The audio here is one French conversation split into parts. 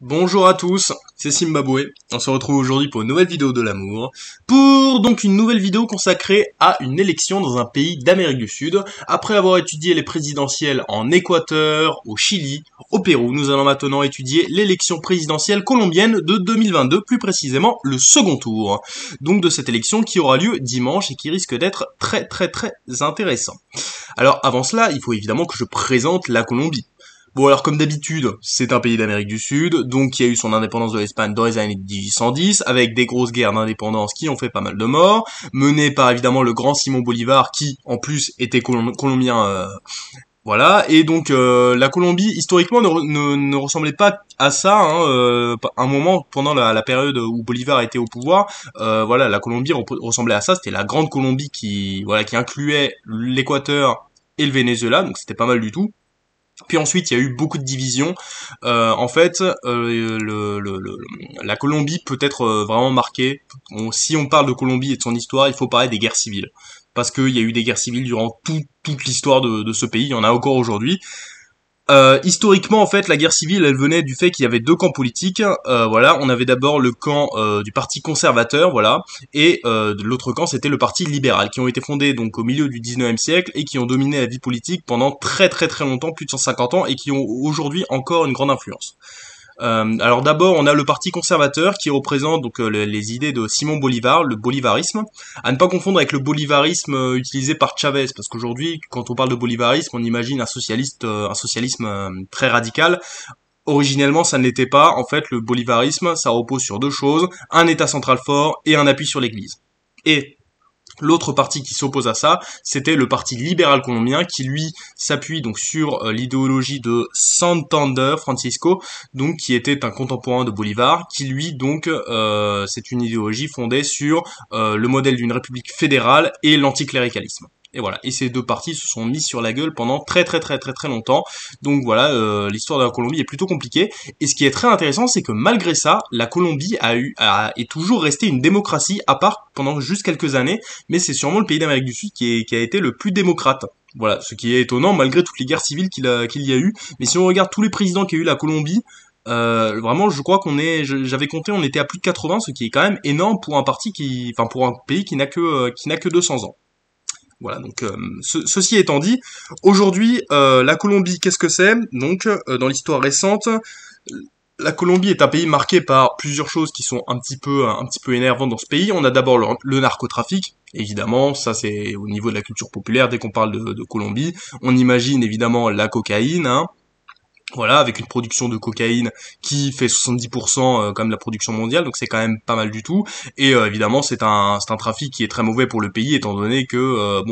Bonjour à tous, c'est Zimbabwe. On se retrouve aujourd'hui pour une nouvelle vidéo de l'amour. Pour donc une nouvelle vidéo consacrée à une élection dans un pays d'Amérique du Sud. Après avoir étudié les présidentielles en Équateur, au Chili, au Pérou, nous allons maintenant étudier l'élection présidentielle colombienne de 2022, plus précisément le second tour. Donc de cette élection qui aura lieu dimanche et qui risque d'être très intéressant. Alors avant cela, il faut évidemment que je présente la Colombie. Bon alors comme d'habitude, c'est un pays d'Amérique du Sud, donc qui a eu son indépendance de l'Espagne dans les années 1810, avec des grosses guerres d'indépendance qui ont fait pas mal de morts, menées par évidemment le grand Simon Bolivar, qui en plus était colombien, voilà, et donc la Colombie historiquement ne ressemblait pas à ça, un moment pendant la période où Bolivar était au pouvoir, voilà, la Colombie ressemblait à ça, c'était la grande Colombie qui incluait l'Équateur et le Venezuela, donc c'était pas mal du tout. Puis ensuite, il y a eu beaucoup de divisions. En fait, la Colombie peut être vraiment marquée. Si on parle de Colombie et de son histoire, il faut parler des guerres civiles. Parce qu'il y a eu des guerres civiles durant toute l'histoire de ce pays. Il y en a encore aujourd'hui. Historiquement, en fait, la guerre civile, elle venait du fait qu'il y avait deux camps politiques. Voilà, on avait d'abord le camp du parti conservateur, voilà, et de l'autre camp, c'était le parti libéral, qui ont été fondés donc au milieu du 19e siècle et qui ont dominé la vie politique pendant très longtemps, plus de 150 ans, et qui ont aujourd'hui encore une grande influence. Alors d'abord, on a le parti conservateur qui représente donc les idées de Simon Bolivar, le bolivarisme, à ne pas confondre avec le bolivarisme utilisé par Chavez, parce qu'aujourd'hui, quand on parle de bolivarisme, on imagine un socialisme très radical. Originellement, ça ne l'était pas. En fait, le bolivarisme, ça repose sur deux choses, un État central fort et un appui sur l'Église. Et l'autre parti qui s'oppose à ça, c'était le parti libéral colombien qui lui s'appuie donc sur l'idéologie de Santander Francisco, donc qui était un contemporain de Bolivar, qui lui donc c'est une idéologie fondée sur le modèle d'une république fédérale et l'anticléricalisme. Et voilà, et ces deux partis se sont mis sur la gueule pendant très longtemps. Donc voilà, l'histoire de la Colombie est plutôt compliquée. Et ce qui est très intéressant, c'est que malgré ça, la Colombie est toujours restée une démocratie, à part pendant juste quelques années, mais c'est sûrement le pays d'Amérique du Sud qui a été le plus démocrate. Voilà, ce qui est étonnant malgré toutes les guerres civiles qu'il y a eu. Mais si on regarde tous les présidents qu'a eu la Colombie, vraiment, je crois j'avais compté, on était à plus de 80, ce qui est quand même énorme pour un pour un pays qui n'a que 200 ans. Voilà, donc ceci étant dit, aujourd'hui, la Colombie, qu'est-ce que c'est? Donc, dans l'histoire récente, la Colombie est un pays marqué par plusieurs choses qui sont un petit peu énervantes dans ce pays. On a d'abord le narcotrafic, évidemment, ça c'est au niveau de la culture populaire, dès qu'on parle de Colombie. On imagine évidemment la cocaïne, hein. Voilà, avec une production de cocaïne qui fait 70% comme la production mondiale, donc c'est quand même pas mal du tout. Et évidemment, c'est un trafic qui est très mauvais pour le pays, étant donné que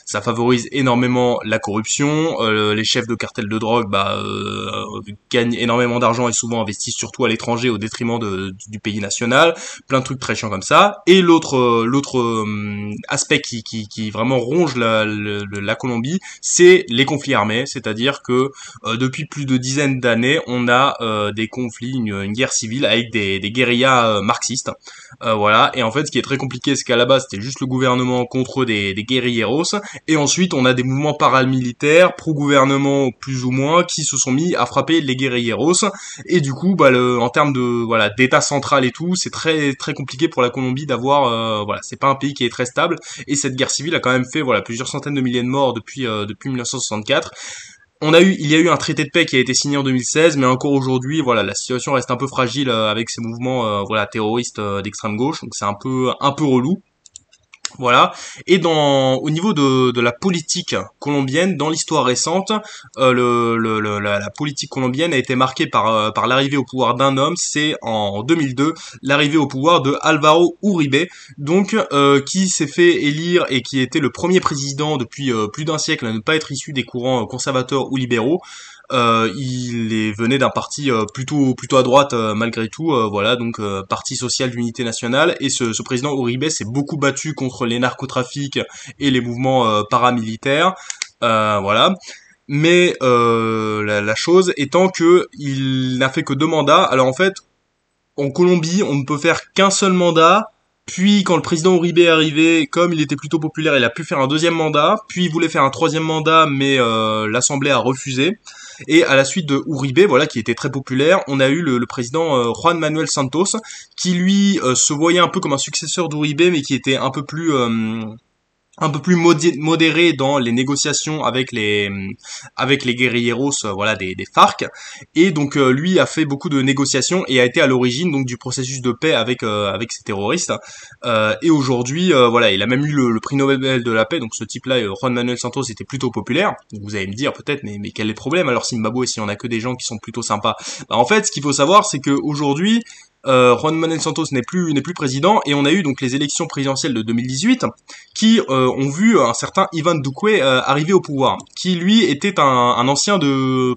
ça favorise énormément la corruption. Les chefs de cartels de drogue, gagnent énormément d'argent et souvent investissent surtout à l'étranger au détriment du pays national. Plein de trucs très chiants comme ça. Et l'autre aspect qui vraiment ronge la Colombie, c'est les conflits armés, c'est-à-dire que depuis plus de dizaines d'années, on a des conflits, une guerre civile avec des guérillas marxistes. Voilà, et en fait, ce qui est très compliqué, c'est qu'à la base, c'était juste le gouvernement contre des guérilleros, et ensuite, on a des mouvements paramilitaires, pro-gouvernement plus ou moins, qui se sont mis à frapper les guérilleros, et du coup, en termes de d'état central et tout, c'est très compliqué pour la Colombie d'avoir, c'est pas un pays qui est très stable, et cette guerre civile a quand même fait plusieurs centaines de milliers de morts depuis 1964. Il y a eu un traité de paix qui a été signé en 2016, mais encore aujourd'hui, voilà, la situation reste un peu fragile avec ces mouvements, terroristes d'extrême gauche, donc c'est un peu relou. Voilà. Et au niveau de la politique colombienne, dans l'histoire récente, la politique colombienne a été marquée par l'arrivée au pouvoir d'un homme. C'est en 2002 l'arrivée au pouvoir de Álvaro Uribe, donc qui s'est fait élire et qui était le premier président depuis plus d'un siècle à ne pas être issu des courants conservateurs ou libéraux. Venait d'un parti plutôt à droite malgré tout, donc Parti social d'unité nationale, et ce président Uribe s'est beaucoup battu contre les narcotrafics et les mouvements paramilitaires, voilà. Mais la chose étant que il n'a fait que 2 mandats. Alors en fait, en Colombie, on ne peut faire qu'un seul mandat. Puis quand le président Uribe est arrivé, comme il était plutôt populaire, il a pu faire un deuxième mandat. Puis il voulait faire un troisième mandat, mais l'Assemblée a refusé. Et à la suite de Uribe, voilà, qui était très populaire, on a eu le président Juan Manuel Santos, qui lui se voyait un peu comme un successeur d'Uribe, mais qui était un peu plus modéré dans les négociations avec les guérilleros, voilà, des FARC. Et donc lui a fait beaucoup de négociations et a été à l'origine donc du processus de paix avec ces terroristes. Et aujourd'hui, voilà, il a même eu le prix Nobel de la paix. Donc ce type-là, Juan Manuel Santos, était plutôt populaire. Donc vous allez me dire peut-être, mais quel est le problème alors Zimbabwe si on a que des gens qui sont plutôt sympas? Bah, en fait, ce qu'il faut savoir, c'est que aujourd'hui Juan Manuel Santos n'est plus président et on a eu donc les élections présidentielles de 2018 qui ont vu un certain Ivan Duque arriver au pouvoir, qui lui était un ancien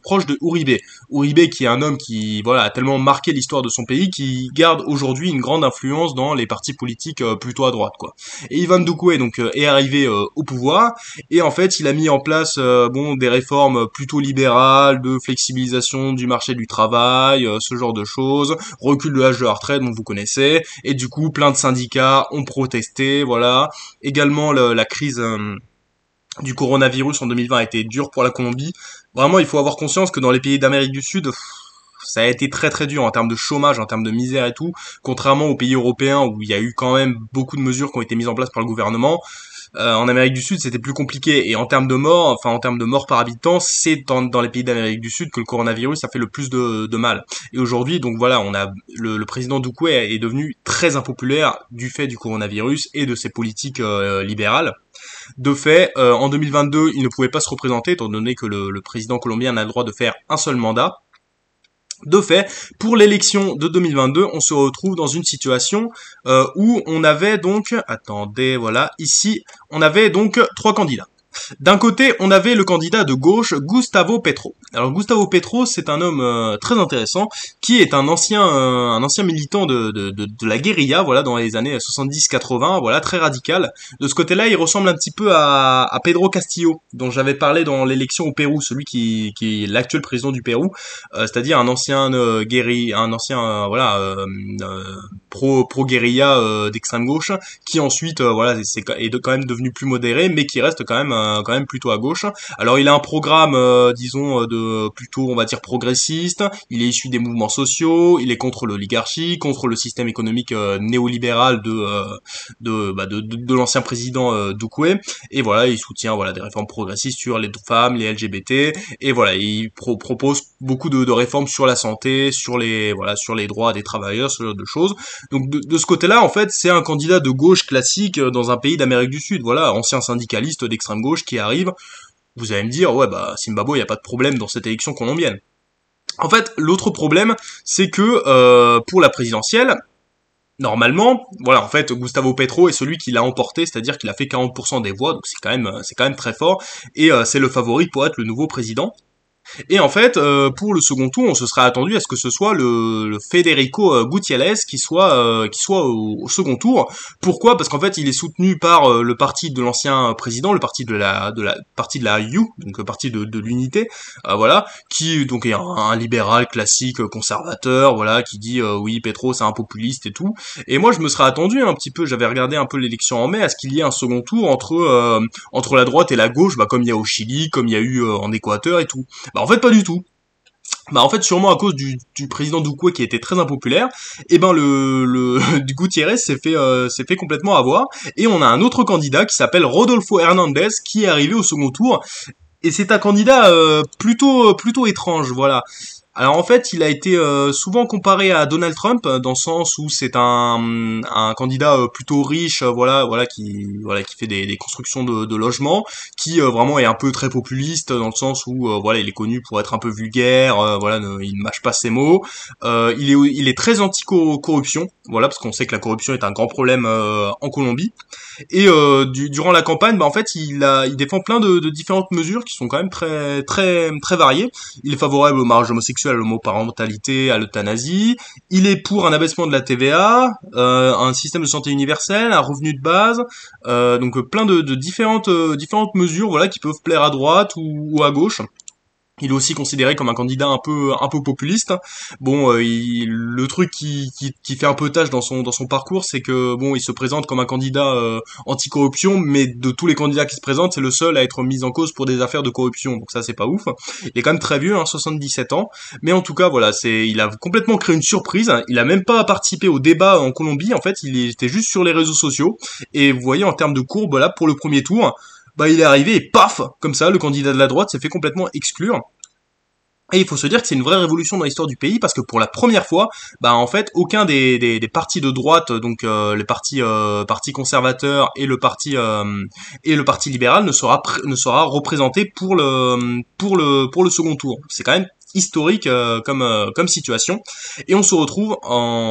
proche de Uribe. Uribe qui est un homme qui voilà a tellement marqué l'histoire de son pays qui garde aujourd'hui une grande influence dans les partis politiques plutôt à droite quoi. Et Ivan Duque donc est arrivé au pouvoir et en fait il a mis en place bon des réformes plutôt libérales, de flexibilisation du marché du travail, ce genre de choses, recul de l'âge de la retraite dont vous connaissez, et du coup plein de syndicats ont protesté, voilà. Également la crise du coronavirus en 2020 a été dure pour la Colombie. Vraiment, il faut avoir conscience que dans les pays d'Amérique du Sud, ça a été très très dur en termes de chômage, en termes de misère et tout, contrairement aux pays européens où il y a eu quand même beaucoup de mesures qui ont été mises en place par le gouvernement. En Amérique du Sud, c'était plus compliqué. Et en termes de morts, enfin en termes de morts par habitant, c'est dans les pays d'Amérique du Sud que le coronavirus a fait le plus de mal. Et aujourd'hui, donc voilà, on a le président Duque est devenu très impopulaire du fait du coronavirus et de ses politiques libérales. De fait, en 2022, il ne pouvait pas se représenter, étant donné que le président colombien n'a le droit de faire un seul mandat. De fait, pour l'élection de 2022, on se retrouve dans une situation où on avait donc, attendez, voilà, ici, on avait donc trois candidats. D'un côté, on avait le candidat de gauche, Gustavo Petro. Alors Gustavo Petro, c'est un homme très intéressant, qui est un ancien militant de la guérilla, voilà, dans les années 70-80, voilà, très radical. De ce côté-là, il ressemble un petit peu à Pedro Castillo, dont j'avais parlé dans l'élection au Pérou, celui qui est l'actuel président du Pérou, c'est-à-dire un ancien un ancien pro guérilla d'extrême gauche, qui ensuite voilà est quand même devenu plus modéré, mais qui reste quand même plutôt à gauche. Alors il a un programme disons de plutôt on va dire progressiste, il est issu des mouvements sociaux, il est contre l'oligarchie, contre le système économique néolibéral de l'ancien président Duque, et voilà il soutient voilà des réformes progressistes sur les femmes, les LGBT, et voilà il propose beaucoup de réformes sur la santé, sur les droits des travailleurs, ce genre de choses. Donc de ce côté-là, en fait, c'est un candidat de gauche classique dans un pays d'Amérique du Sud, voilà, ancien syndicaliste d'extrême gauche qui arrive. Vous allez me dire, ouais, bah Zimbabwe, il y a pas de problème dans cette élection colombienne. En fait, l'autre problème, c'est que pour la présidentielle, normalement, voilà, en fait, Gustavo Petro est celui qui l'a emporté, c'est-à-dire qu'il a fait 40% des voix, donc c'est quand même très fort, et c'est le favori pour être le nouveau président. Et en fait, pour le second tour, on se serait attendu à ce que ce soit le Federico Gutiérrez qui soit au second tour. Pourquoi? Parce qu'en fait, il est soutenu par le parti de l'ancien président, le parti parti de la U, donc le parti de l'unité, voilà, qui donc est un libéral classique conservateur, voilà, qui dit oui, Petro c'est un populiste et tout. Et moi, je me serais attendu un petit peu, j'avais regardé un peu l'élection en mai, à ce qu'il y ait un second tour entre la droite et la gauche, bah comme il y a au Chili, comme il y a eu en Équateur et tout. Bah en fait pas du tout. Bah en fait sûrement à cause du président Duque qui était très impopulaire, et ben du Gutiérrez s'est fait complètement avoir, et on a un autre candidat qui s'appelle Rodolfo Hernandez qui est arrivé au second tour, et c'est un candidat plutôt étrange, voilà. Alors en fait, il a été souvent comparé à Donald Trump dans le sens où c'est un candidat plutôt riche, qui fait des constructions de logements, qui vraiment est un peu très populiste dans le sens où voilà, il est connu pour être un peu vulgaire, il ne mâche pas ses mots. Il est très anti-corruption, voilà, parce qu'on sait que la corruption est un grand problème en Colombie. Et durant la campagne, bah en fait, il défend plein de différentes mesures qui sont quand même très très très variées. Il est favorable au mariage homosexuel, à l'homoparentalité, à l'euthanasie. Il est pour un abaissement de la TVA, un système de santé universel, un revenu de base. Donc plein de différentes mesures, voilà, qui peuvent plaire à droite ou à gauche. Il est aussi considéré comme un candidat un peu populiste. Bon, le truc qui fait un peu tâche dans son parcours, c'est que bon, il se présente comme un candidat anti-corruption, mais de tous les candidats qui se présentent, c'est le seul à être mis en cause pour des affaires de corruption. Donc ça, c'est pas ouf. Il est quand même très vieux, hein, 77 ans. Mais en tout cas, voilà, il a complètement créé une surprise. Il a même pas participé au débat en Colombie. En fait, il était juste sur les réseaux sociaux. Et vous voyez, en termes de courbe, là, pour le premier tour, bah, il est arrivé et paf, comme ça, le candidat de la droite s'est fait complètement exclure. Et il faut se dire que c'est une vraie révolution dans l'histoire du pays parce que pour la première fois, bah en fait, aucun des partis de droite, donc les partis conservateurs et le parti libéral ne sera représenté pour le second tour. C'est quand même historique comme situation, et on se retrouve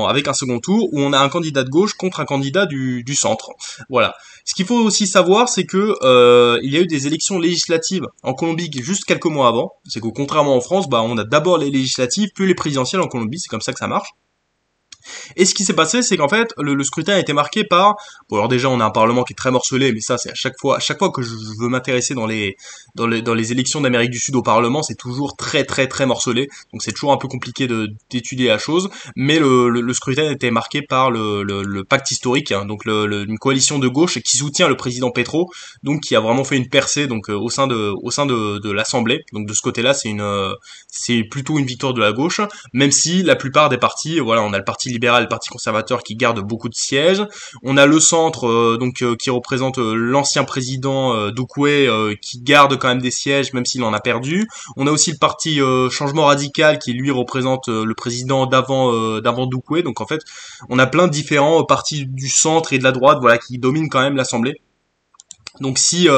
avec un second tour où on a un candidat de gauche contre un candidat du centre. Voilà. Ce qu'il faut aussi savoir, c'est que il y a eu des élections législatives en Colombie juste quelques mois avant. C'est que contrairement en France, bah on a d'abord les législatives puis les présidentielles en Colombie. C'est comme ça que ça marche. Et ce qui s'est passé, c'est qu'en fait, le scrutin a été marqué par... Bon, alors déjà, on a un parlement qui est très morcelé, mais ça, c'est à chaque fois que je veux m'intéresser dans les élections d'Amérique du Sud au parlement, c'est toujours très, très, très morcelé. Donc c'est toujours un peu compliqué d'étudier la chose. Mais le scrutin a été marqué par le pacte historique, hein, donc une coalition de gauche qui soutient le président Petro, donc qui a vraiment fait une percée donc au sein de l'Assemblée. Donc de ce côté-là, c'est plutôt une victoire de la gauche, même si la plupart des partis, voilà, on a le parti libéral et le parti conservateur qui gardent beaucoup de sièges. On a le centre qui représente l'ancien président Doucoué qui garde quand même des sièges même s'il en a perdu. On a aussi le parti Changement Radical qui lui représente le président d'avant Doucoué. Donc en fait, on a plein de différents partis du centre et de la droite, voilà, qui dominent quand même l'Assemblée. Donc si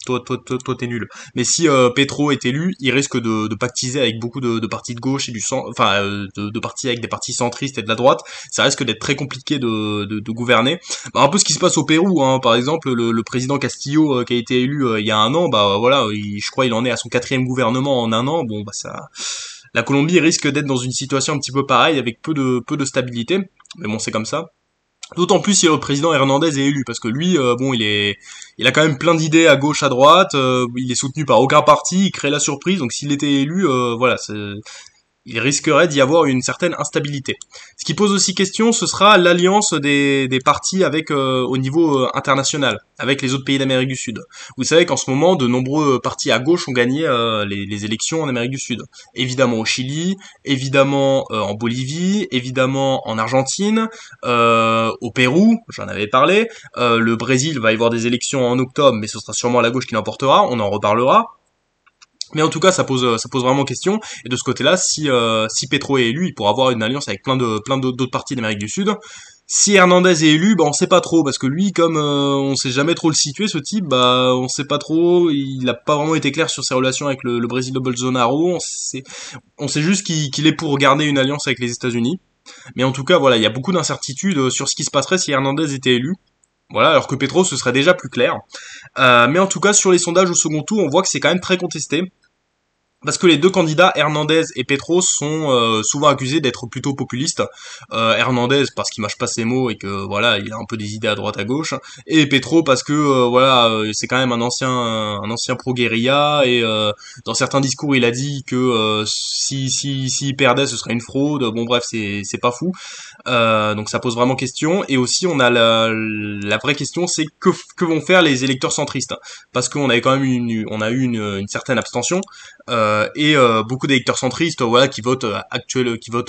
toi t'es nul. Mais si Petro est élu, il risque de pactiser avec beaucoup de partis de gauche et du centre, enfin de partis avec des partis centristes et de la droite. Ça risque d'être très compliqué de gouverner. Bah, un peu ce qui se passe au Pérou, hein. Par exemple, le président Castillo qui a été élu il y a un an, bah voilà, je crois il en est à son 4e gouvernement en un an. Bon bah ça, la Colombie risque d'être dans une situation un petit peu pareille avec peu de stabilité. Mais bon, c'est comme ça. D'autant plus si le président Hernandez est élu, parce que lui, bon, il a quand même plein d'idées à gauche, à droite. Il est soutenu par aucun parti, il crée la surprise. Donc s'il était élu, voilà, il risquerait d'y avoir une certaine instabilité. Ce qui pose aussi question, ce sera l'alliance des partis avec au niveau international, avec les autres pays d'Amérique du Sud. Vous savez qu'en ce moment, de nombreux partis à gauche ont gagné les élections en Amérique du Sud. Évidemment au Chili, évidemment en Bolivie, évidemment en Argentine, au Pérou, j'en avais parlé. Le Brésil va y avoir des élections en octobre, mais ce sera sûrement la gauche qui l'emportera, on en reparlera. Mais en tout cas, ça pose vraiment question. Et de ce côté-là, si Petro est élu, il pourra avoir une alliance avec plein d'autres partis d'Amérique du Sud. Si Hernandez est élu, bah on sait pas trop, parce que lui, comme on sait jamais trop le situer, ce type, bah on sait pas trop. Il a pas vraiment été clair sur ses relations avec le Brésil de Bolsonaro. On sait juste qu'il est pour garder une alliance avec les États-Unis. Mais en tout cas, voilà, il y a beaucoup d'incertitudes sur ce qui se passerait si Hernandez était élu. Voilà, alors que Petro, ce serait déjà plus clair. Mais en tout cas, sur les sondages au second tour, on voit que c'est quand même très contesté. Parce que les deux candidats, Hernandez et Petro, sont souvent accusés d'être plutôt populistes. Hernandez parce qu'il mâche pas ses mots et que voilà, il a un peu des idées à droite à gauche, et Petro parce que voilà, c'est quand même un ancien pro-guérilla, et dans certains discours il a dit que s'il perdait ce serait une fraude. Bon bref, c'est pas fou. Donc ça pose vraiment question. Et aussi on a la vraie question, c'est que vont faire les électeurs centristes, parce qu'on avait quand même une certaine abstention. Beaucoup d'électeurs centristes, voilà, qui votent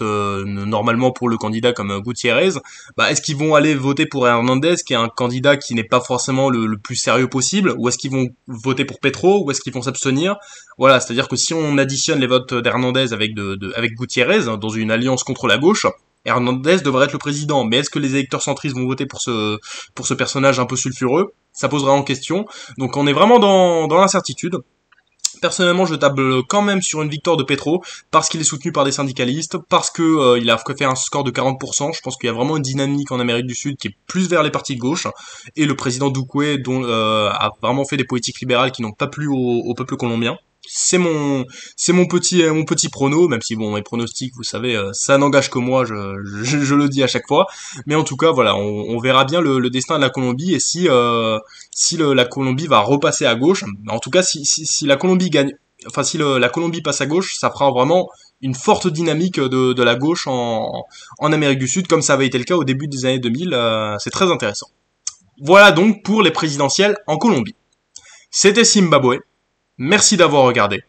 normalement pour le candidat comme Gutiérrez. Bah, est-ce qu'ils vont aller voter pour Hernandez, qui est un candidat qui n'est pas forcément le plus sérieux possible, ou est-ce qu'ils vont voter pour Petro, ou est-ce qu'ils vont s'abstenir? Voilà, c'est-à-dire que si on additionne les votes d'Hernandez avec Gutiérrez dans une alliance contre la gauche, Hernandez devrait être le président. Mais est-ce que les électeurs centristes vont voter pour ce personnage un peu sulfureux? Ça pose vraiment question. Donc on est vraiment dans l'incertitude. Personnellement, je table quand même sur une victoire de Petro, parce qu'il est soutenu par des syndicalistes, parce que il a fait un score de 40%. Je pense qu'il y a vraiment une dynamique en Amérique du Sud qui est plus vers les partis de gauche, et le président Doucoué a vraiment fait des politiques libérales qui n'ont pas plu au peuple colombien. C'est mon petit prono, même si bon, mes pronostics, vous savez, ça n'engage que moi, je le dis à chaque fois. Mais en tout cas, voilà, on verra bien le destin de la Colombie, et si la Colombie va repasser à gauche. En tout cas, si la Colombie gagne enfin si la Colombie passe à gauche, ça fera vraiment une forte dynamique de la gauche en Amérique du Sud, comme ça avait été le cas au début des années 2000. C'est très intéressant. Voilà donc pour les présidentielles en Colombie. C'était Zimbabwe. Merci d'avoir regardé.